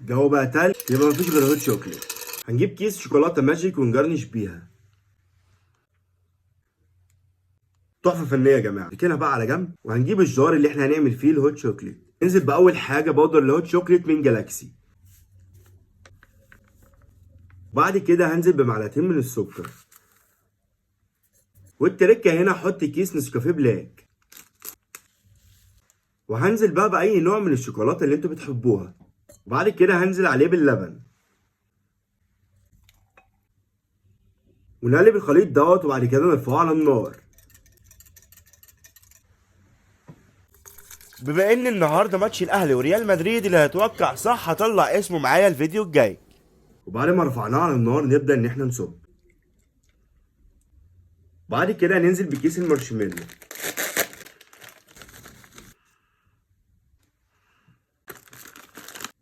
جو بقى تلج يبقى مفيش غير هوت شوكليت. هنجيب كيس شوكولاته ماجيك ونجرنش بيها. تحفه فنيه يا جماعه. نركنها بقى على جنب وهنجيب الجار اللي احنا هنعمل فيه الهوت شوكليت. ننزل باول حاجه بودر الهوت شوكليت من جالاكسي. بعد كده هنزل بمعلقتين من السكر. والتركه هنا احط كيس نسكافيه بلاك. وهنزل بقى باي نوع من الشوكولاته اللي انتوا بتحبوها. وبعد كده هنزل عليه باللبن ونقلب الخليط دوت، وبعد كده نرفعه على النار. بما ان النهارده ماتش الاهلي وريال مدريد اللي هيتوقع صح هطلع اسمه معايا الفيديو الجاي. وبعد ما رفعناه على النار نبدا ان احنا نصب. بعد كده ننزل بكيس المارشميلو